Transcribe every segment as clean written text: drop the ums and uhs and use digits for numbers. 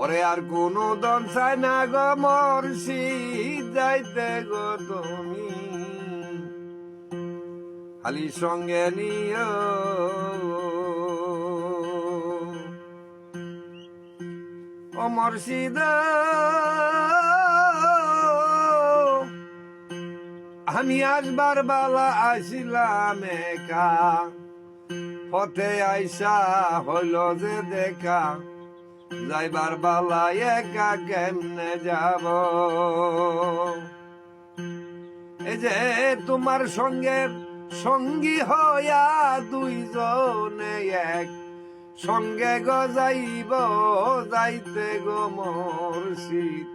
ওরে আর কোন দন চাই না গো মুর্শিদ যাইতে গো তুমি খালি সঙ্গে নিও ও মুর্শিদ আমি আসবার বালা আসিলাম একা পথে আইসা হইল যে দেখা যাইবার বালা একা কেমনে যাব এই যে তোমার সঙ্গে সঙ্গী হইয়া দুইজনে এক সঙ্গে গো যাইব যাইতে গো মুর্শিদ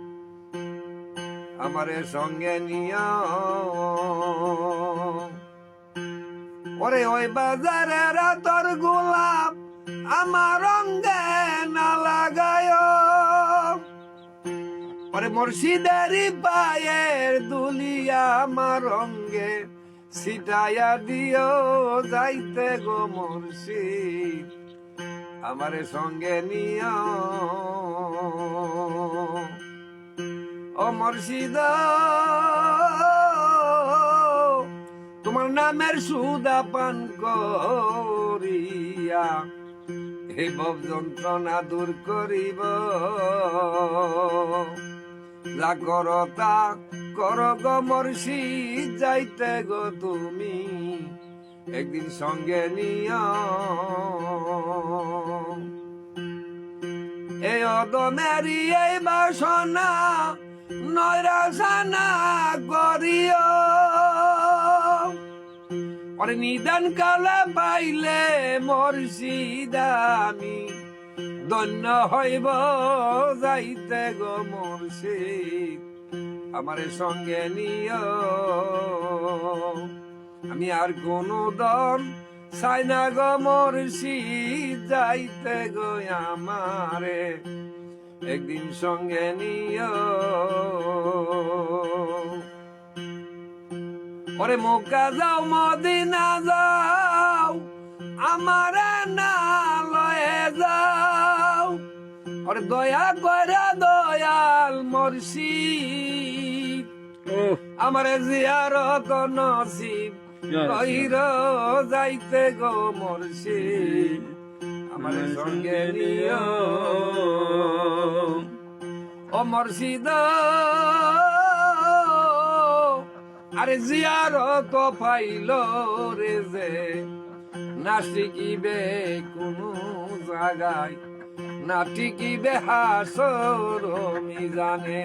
আমারে সঙ্গে নিয়া ওরে ওই বাজারে রাতর গোলাপ আমার রঙ্গে না লাগায় ওরে মুর্শিদেরই পায়ের দুলিয়া আমার রঙ্গে ছিটাইয়া দিও যাইতে গো মুর্শিদ আমারে সঙ্গে নিয়া ও মুর্শিদ তোমার নামের সুদা পান করিয়া হে ভব যন্ত্রণা দূর করিব যা করতা কর গো মুর্শিদ যাইতে গো তুমি একদিন সঙ্গে নিয়া এই অদমেরি এই বাসনা নৈরাশানা করিও ওরে নিদান কালে পাইলে মুর্শিদ আমি ধন্য হইব যাইতে গো মুর্শিদ আমারে সঙ্গে নিও আমি আর কোন দম চাই না গো মুর্শিদ যাইতে গো আমারে একদিন সঙ্গে নিও ওরে মক্কা যাও মদিনা যাও আমারে না লয়ে যাও ওরে দয়া করে দয়াল মুর্শিদ আমারে জিয়ারত নসিব কইর যাইতে গো মুর্শিদ আমারে সঙ্গে নিও ও মুর্শিদ আরে জিয়ারত পাইল রে যে না টিকিবে কোনো জায়গায় না টিকিবে হাসর মিজানে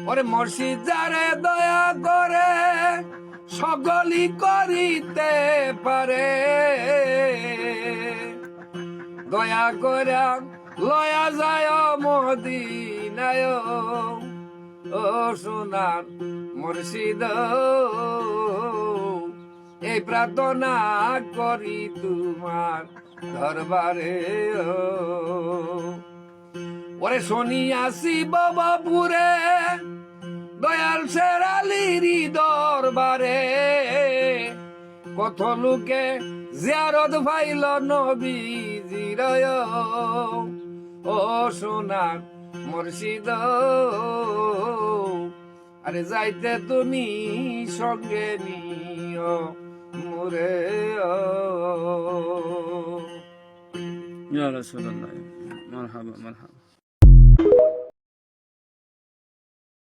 ওরে মুর্শিদ যারে দয়া করে সকলই করিতে পারে দয়া করে লয়া যায় মদিনায় ও সোনার মুর্শিদ এই প্রার্থনা করি তোমার দরবারে ওরে শুনিয়াছি বাবাপুরে দয়াল শেরালিরি দরবারে কত লোকে জিয়ারত পাইল নবীজির ও সোনার মুর্শিদ আরে যাইতে তুমি সঙ্গে নিও মুরে ইয়া রাসূলুল্লাহ মারহাবা মারহাবা।